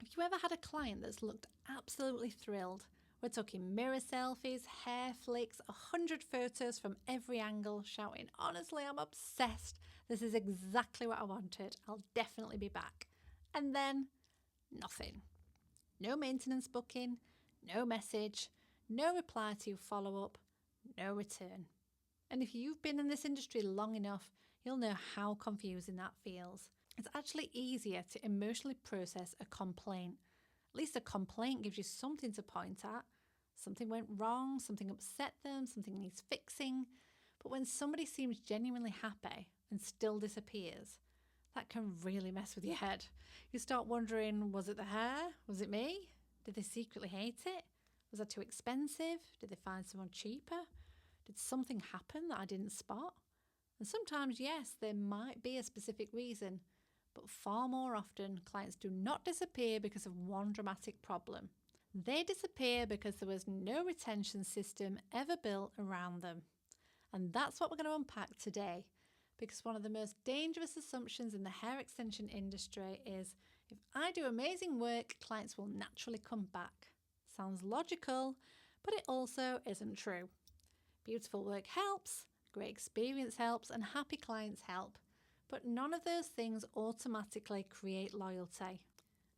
Have you ever had a client that's looked absolutely thrilled? We're talking mirror selfies, hair flicks, 100 photos from every angle, shouting, honestly, I'm obsessed. This is exactly what I wanted. I'll definitely be back. And then nothing. No maintenance booking, no message, no reply to your follow-up, no return. And if you've been in this industry long enough, you'll know how confusing that feels. It's actually easier to emotionally process a complaint. At least a complaint gives you something to point at. Something went wrong, something upset them, something needs fixing. But when somebody seems genuinely happy and still disappears, that can really mess with your head. You start wondering, was it the hair? Was it me? Did they secretly hate it? Was I too expensive? Did they find someone cheaper? Did something happen that I didn't spot? And sometimes, yes, there might be a specific reason, but far more often, clients do not disappear because of one dramatic problem. They disappear because there was no retention system ever built around them. And that's what we're going to unpack today, because one of the most dangerous assumptions in the hair extension industry is if I do amazing work, clients will naturally come back. Sounds logical, but it also isn't true. Beautiful work helps, great experience helps, and happy clients help. But none of those things automatically create loyalty.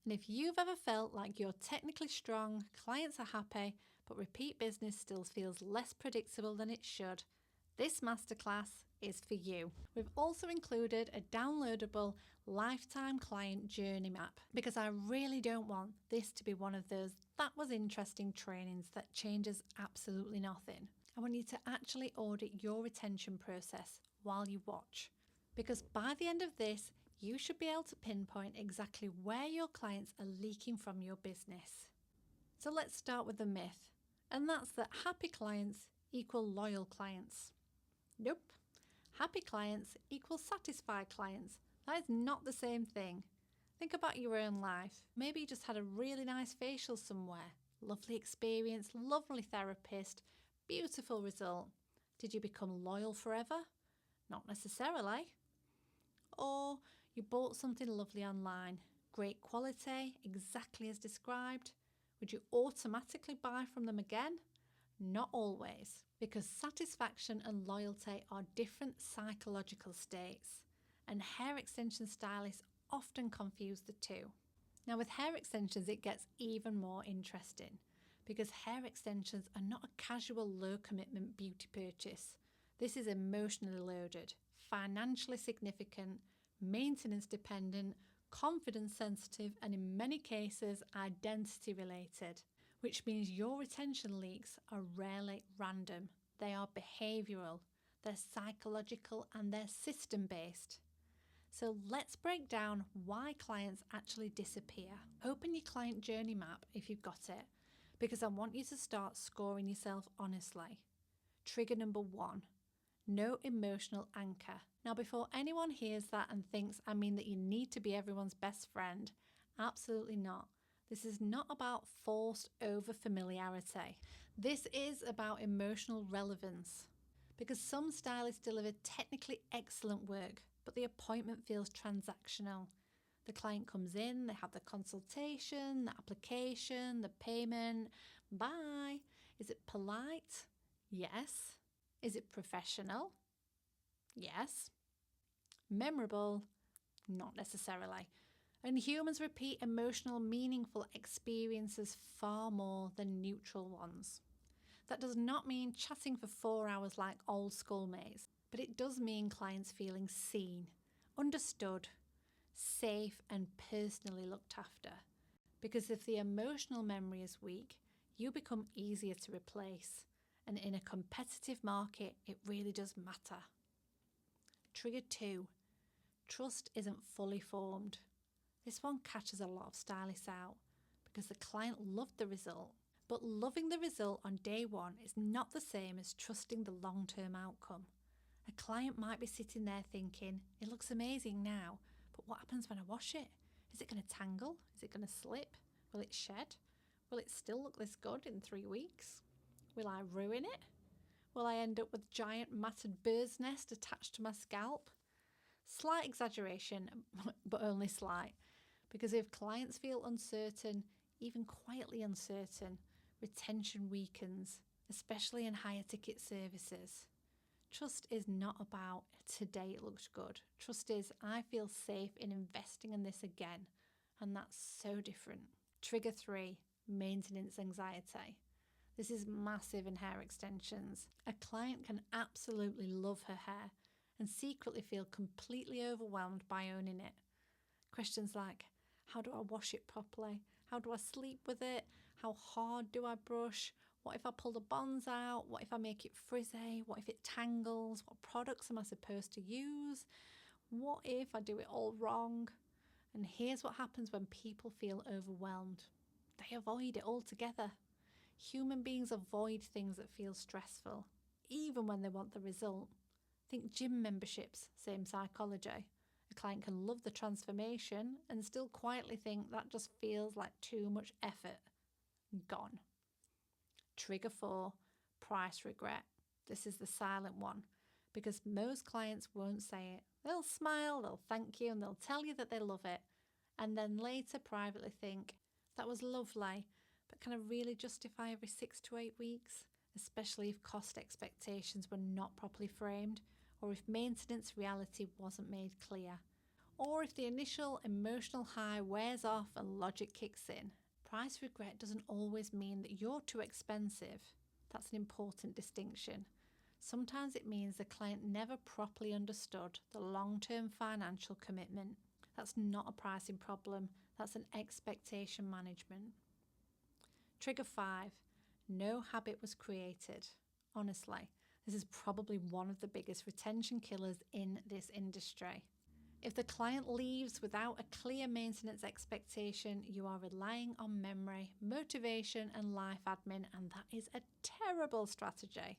And if you've ever felt like you're technically strong, clients are happy, but repeat business still feels less predictable than it should, this masterclass is for you. We've also included a downloadable lifetime client journey map because I really don't want this to be one of those that was interesting trainings that changes absolutely nothing. I want you to actually audit your retention process while you watch, because by the end of this, you should be able to pinpoint exactly where your clients are leaking from your business. So let's start with the myth, and that's that happy clients equal loyal clients. Nope. Happy clients equal satisfied clients. That is not the same thing. Think about your own life. Maybe you just had a really nice facial somewhere. Lovely experience, lovely therapist, beautiful result. Did you become loyal forever? Not necessarily. Or you bought something lovely online. Great quality, exactly as described. Would you automatically buy from them again? Not always, because satisfaction and loyalty are different psychological states, and hair extension stylists often confuse the two. Now with hair extensions, it gets even more interesting, because hair extensions are not a casual low commitment beauty purchase. This is emotionally loaded, financially significant, maintenance dependent, confidence sensitive, and in many cases identity related, which means your retention leaks are rarely random. They are behavioural, they're psychological, and they're system based. So let's break down why clients actually disappear. Open your client journey map if you've got it, because I want you to start scoring yourself honestly. Trigger number 1, no emotional anchor. Now, before anyone hears that and thinks I mean that you need to be everyone's best friend, absolutely not. This is not about forced over familiarity. This is about emotional relevance. Because some stylists deliver technically excellent work, but the appointment feels transactional. The client comes in, they have the consultation, the application, the payment. Bye. Is it polite? Yes. Is it professional? Yes. Memorable? Not necessarily. And humans repeat emotional, meaningful experiences far more than neutral ones. That does not mean chatting for 4 hours like old schoolmates, but it does mean clients feeling seen, understood, safe, and personally looked after. Because if the emotional memory is weak, you become easier to replace. And in a competitive market, it really does matter. Trigger 2, trust isn't fully formed. This one catches a lot of stylists out because the client loved the result. But loving the result on day one is not the same as trusting the long-term outcome. A client might be sitting there thinking, it looks amazing now, but what happens when I wash it? Is it going to tangle? Is it going to slip? Will it shed? Will it still look this good in 3 weeks? Will I ruin it? Will I end up with giant matted bird's nest attached to my scalp? Slight exaggeration, but only slight. Because if clients feel uncertain, even quietly uncertain, retention weakens, especially in higher ticket services. Trust is not about today it looked good. Trust is I feel safe in investing in this again. And that's so different. Trigger 3, maintenance anxiety. This is massive in hair extensions. A client can absolutely love her hair and secretly feel completely overwhelmed by owning it. Questions like, how do I wash it properly? How do I sleep with it? How hard do I brush? What if I pull the bonds out? What if I make it frizzy? What if it tangles? What products am I supposed to use? What if I do it all wrong? And here's what happens when people feel overwhelmed. They avoid it altogether. Human beings avoid things that feel stressful, even when they want the result. Think gym memberships, same psychology. A client can love the transformation and still quietly think that just feels like too much effort. Gone. Trigger 4, price regret. This is the silent one because most clients won't say it. They'll smile, they'll thank you, and they'll tell you that they love it. And then later privately think, that was lovely, but can I really justify every 6 to 8 weeks? Especially if cost expectations were not properly framed, or if maintenance reality wasn't made clear, or if the initial emotional high wears off and logic kicks in. Price regret doesn't always mean that you're too expensive. That's an important distinction. Sometimes it means the client never properly understood the long-term financial commitment. That's not a pricing problem, that's an expectation management. Trigger 5, no habit was created. Honestly, this is probably one of the biggest retention killers in this industry. If the client leaves without a clear maintenance expectation, you are relying on memory, motivation, and life admin, and that is a terrible strategy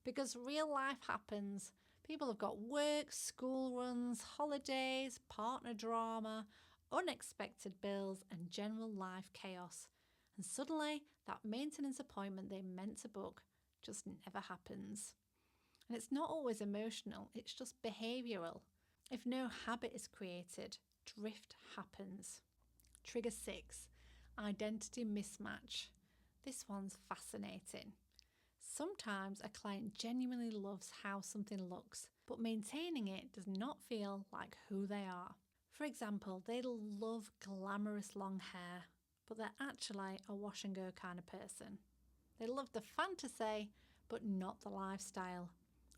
because real life happens. People have got work, school runs, holidays, partner drama, unexpected bills, and general life chaos. And suddenly, that maintenance appointment they meant to book just never happens. And it's not always emotional, it's just behavioural. If no habit is created, drift happens. Trigger 6, identity mismatch. This one's fascinating. Sometimes a client genuinely loves how something looks, but maintaining it does not feel like who they are. For example, they love glamorous long hair, but they're actually a wash and go kind of person. They love the fantasy, but not the lifestyle.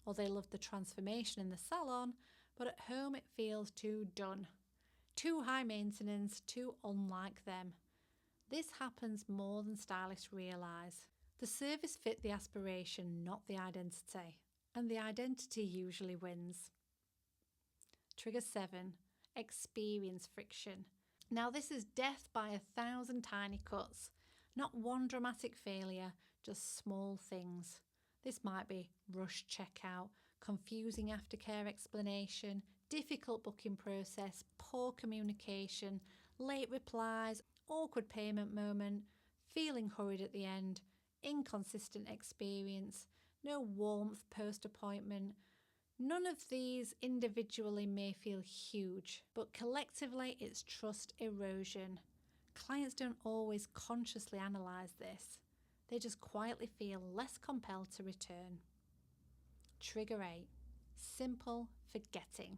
Or they love the transformation in the salon, but at home it feels too done. Too high maintenance, too unlike them. This happens more than stylists realise. The service fit the aspiration, not the identity. And the identity usually wins. Trigger 7, experience friction. Now this is death by 1,000 tiny cuts. Not one dramatic failure, just small things. This might be rushed checkout, confusing aftercare explanation, difficult booking process, poor communication, late replies, awkward payment moment, feeling hurried at the end, inconsistent experience, no warmth post-appointment. None of these individually may feel huge, but collectively it's trust erosion. Clients don't always consciously analyse this. They just quietly feel less compelled to return. Trigger 8, simple forgetting.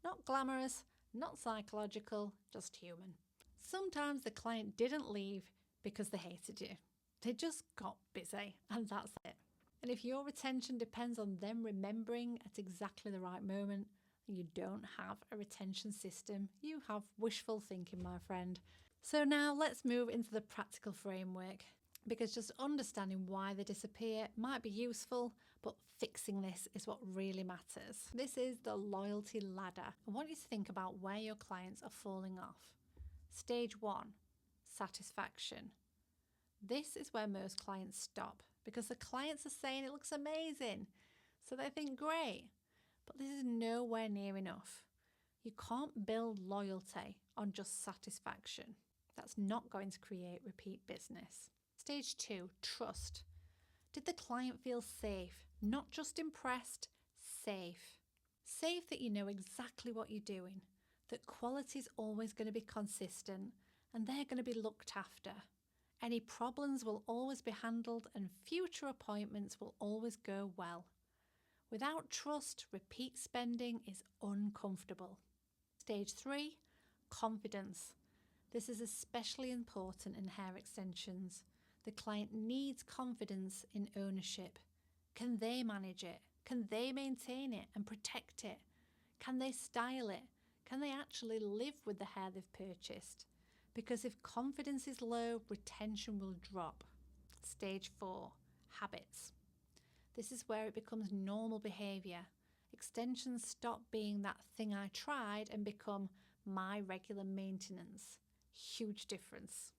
Not glamorous, not psychological, just human. Sometimes the client didn't leave because they hated you. They just got busy, and that's it. And if your retention depends on them remembering at exactly the right moment, you don't have a retention system. You have wishful thinking, my friend. So now let's move into the practical framework, because just understanding why they disappear might be useful, but fixing this is what really matters. This is the loyalty ladder. I want you to think about where your clients are falling off. Stage 1, satisfaction. This is where most clients stop because the clients are saying it looks amazing. So they think, great, but this is nowhere near enough. You can't build loyalty on just satisfaction. That's not going to create repeat business. Stage 2, trust. Did the client feel safe? Not just impressed, safe. Safe that you know exactly what you're doing, that quality is always going to be consistent and they're going to be looked after. Any problems will always be handled and future appointments will always go well. Without trust, repeat spending is uncomfortable. Stage 3, confidence. This is especially important in hair extensions. The client needs confidence in ownership. Can they manage it? Can they maintain it and protect it? Can they style it? Can they actually live with the hair they've purchased? Because if confidence is low, retention will drop. Stage 4, habits. This is where it becomes normal behaviour. Extensions stop being that thing I tried and become my regular maintenance. Huge difference.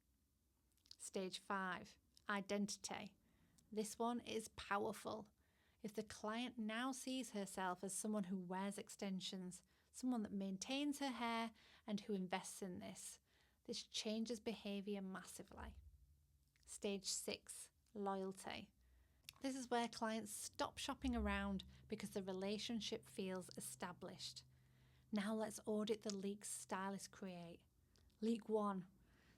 Stage 5, identity. This one is powerful. If the client now sees herself as someone who wears extensions, someone that maintains her hair and who invests in this changes behaviour massively. Stage 6, loyalty. This is where clients stop shopping around because the relationship feels established. Now let's audit the leaks stylists create. Leak 1,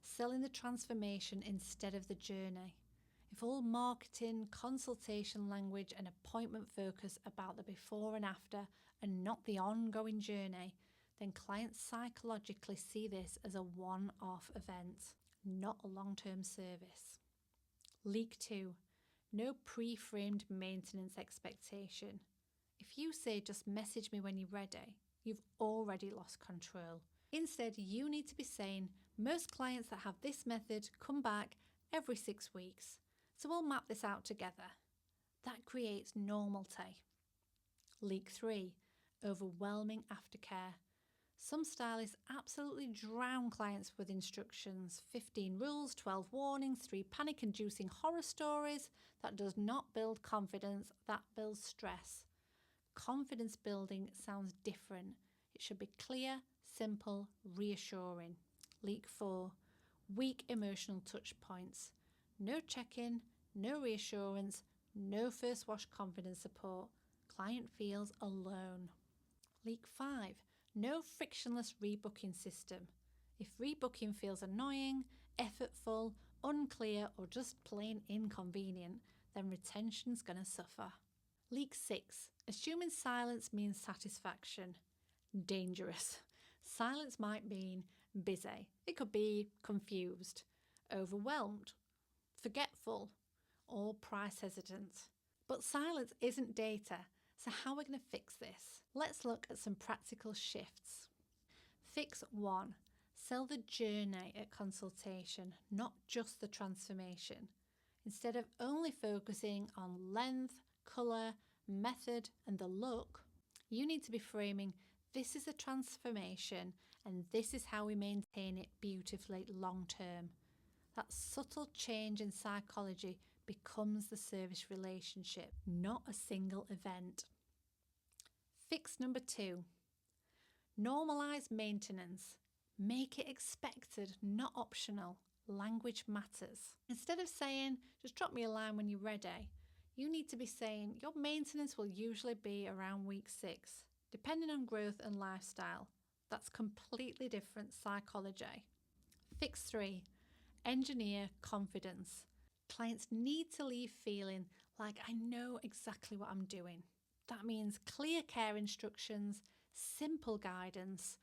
selling the transformation instead of the journey. If all marketing, consultation language and appointment focus about the before and after and not the ongoing journey, then clients psychologically see this as a one-off event, not a long-term service. Leak 2, no pre-framed maintenance expectation. If you say just message me when you're ready, you've already lost control. Instead, you need to be saying most clients that have this method come back every 6 weeks. So we'll map this out together. That creates normality. Leak 3, overwhelming aftercare. Some stylists absolutely drown clients with instructions, 15 rules, 12 warnings, 3 panic-inducing horror stories. That does not build confidence, that builds stress. Confidence building sounds different. It should be clear, simple, reassuring. Leak 4, weak emotional touch points. No check-in, no reassurance, no first wash confidence support. Client feels alone. Leak 5, no frictionless rebooking system. If rebooking feels annoying, effortful, unclear or just plain inconvenient, then retention's going to suffer. Leak 6, assuming silence means satisfaction. Dangerous. Silence might mean busy. It could be confused, overwhelmed, forgetful, or price hesitant. But silence isn't data, so how are we going to fix this? Let's look at some practical shifts. Fix 1, sell the journey at consultation, not just the transformation. Instead of only focusing on length, colour, method, and the look, you need to be framing this is a transformation and this is how we maintain it beautifully long term. That subtle change in psychology becomes the service relationship, not a single event. Fix number 2, normalise maintenance. Make it expected, not optional. Language matters. Instead of saying, just drop me a line when you're ready, you need to be saying your maintenance will usually be around week 6, depending on growth and lifestyle. That's completely different psychology. Fix 3, engineer confidence. Clients need to leave feeling like I know exactly what I'm doing. That means clear care instructions, simple guidance,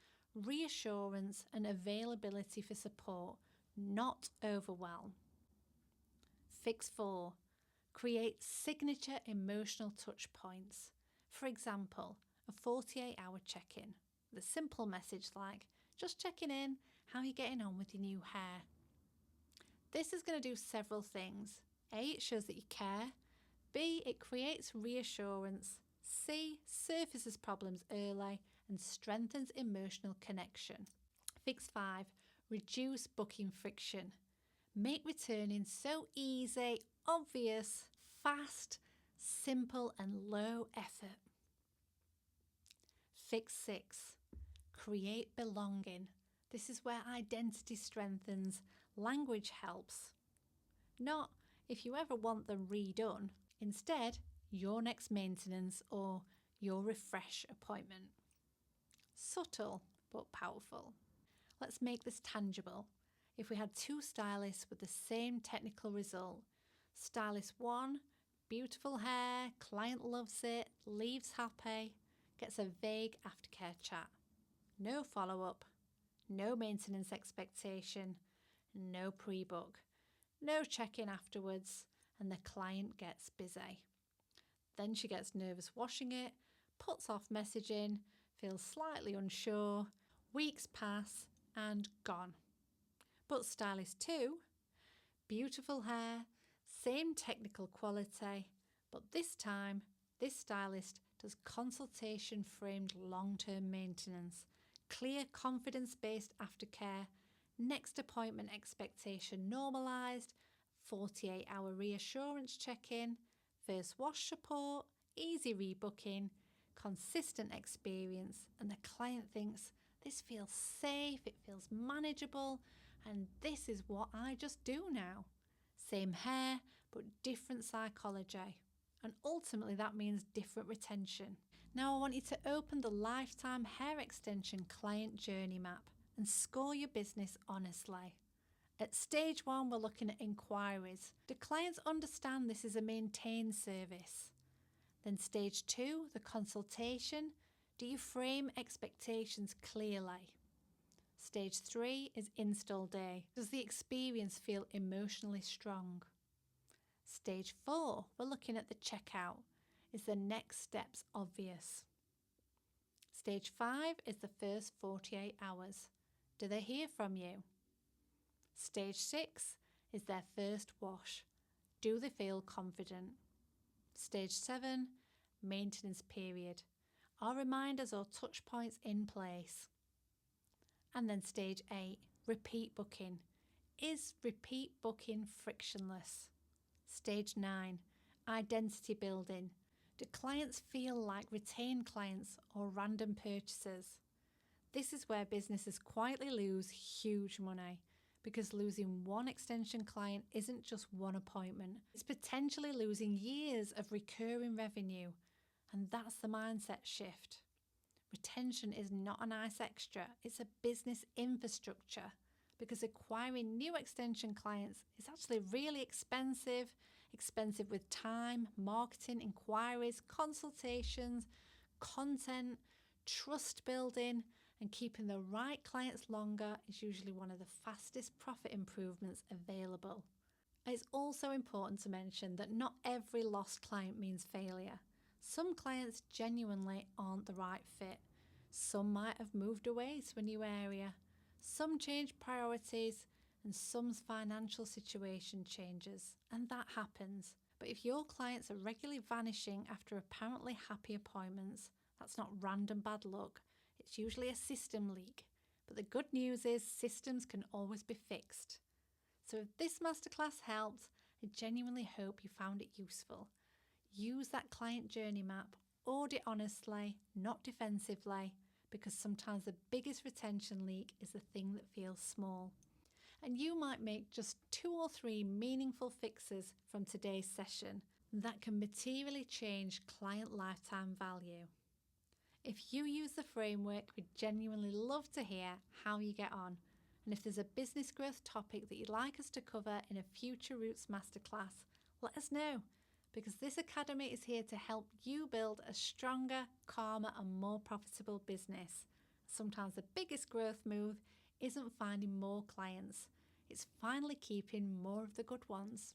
reassurance and availability for support, not overwhelm. Fix 4, create signature emotional touch points. For example, a 48-hour check-in with a simple message like, just checking in, how are you getting on with your new hair? This is going to do several things. A, it shows that you care. B, it creates reassurance. C, surfaces problems early and strengthens emotional connection. Fix 5, reduce booking friction. Make returning so easy, obvious, fast, simple and low effort. Fix 6, create belonging. This is where identity strengthens, language helps. Not if you ever want them redone. Instead, your next maintenance or your refresh appointment. Subtle, but powerful. Let's make this tangible. If we had two stylists with the same technical result, stylist 1, beautiful hair, client loves it, leaves happy, gets a vague aftercare chat. No follow-up, no maintenance expectation, no pre-book, no check-in afterwards, and the client gets busy. Then she gets nervous washing it, puts off messaging, feels slightly unsure, weeks pass and gone. But stylist 2, beautiful hair, same technical quality, but this time this stylist does consultation framed long-term maintenance, clear confidence-based aftercare, next appointment expectation normalised, 48-hour reassurance check-in, first wash support, easy rebooking, consistent experience, and the client thinks this feels safe, it feels manageable, and this is what I just do now. Same hair, but different psychology. And ultimately that means different retention. Now I want you to open the lifetime hair extension client journey map and score your business honestly. At stage 1, we're looking at inquiries. Do clients understand this is a maintained service? Then stage 2, the consultation. Do you frame expectations clearly? Stage 3 is install day. Does the experience feel emotionally strong? Stage 4, we're looking at the checkout. Is the next steps obvious? Stage 5 is the first 48 hours. Do they hear from you? Stage 6 is their first wash. Do they feel confident? Stage 7, maintenance period. Are reminders or touch points in place? And then stage 8, repeat booking. Is repeat booking frictionless? Stage 9, identity building. Do clients feel like retained clients or random purchasers? This is where businesses quietly lose huge money, because losing one extension client isn't just one appointment. It's potentially losing years of recurring revenue, and that's the mindset shift. Retention is not a nice extra, it's a business infrastructure, because acquiring new extension clients is actually really expensive with time, marketing, inquiries, consultations, content, trust building, and keeping the right clients longer is usually one of the fastest profit improvements available. It's also important to mention that not every lost client means failure. Some clients genuinely aren't the right fit. Some might have moved away to a new area. Some change priorities, and some's financial situation changes, and that happens. But if your clients are regularly vanishing after apparently happy appointments, that's not random bad luck. It's usually a system leak. But the good news is systems can always be fixed. So if this masterclass helped, I genuinely hope you found it useful. Use that client journey map, audit honestly, not defensively, because sometimes the biggest retention leak is the thing that feels small. And you might make just 2 or 3 meaningful fixes from today's session that can materially change client lifetime value. If you use the framework, we'd genuinely love to hear how you get on. And if there's a business growth topic that you'd like us to cover in a future Roots masterclass, let us know, because this academy is here to help you build a stronger, calmer and more profitable business. Sometimes the biggest growth move isn't finding more clients, it's finally keeping more of the good ones.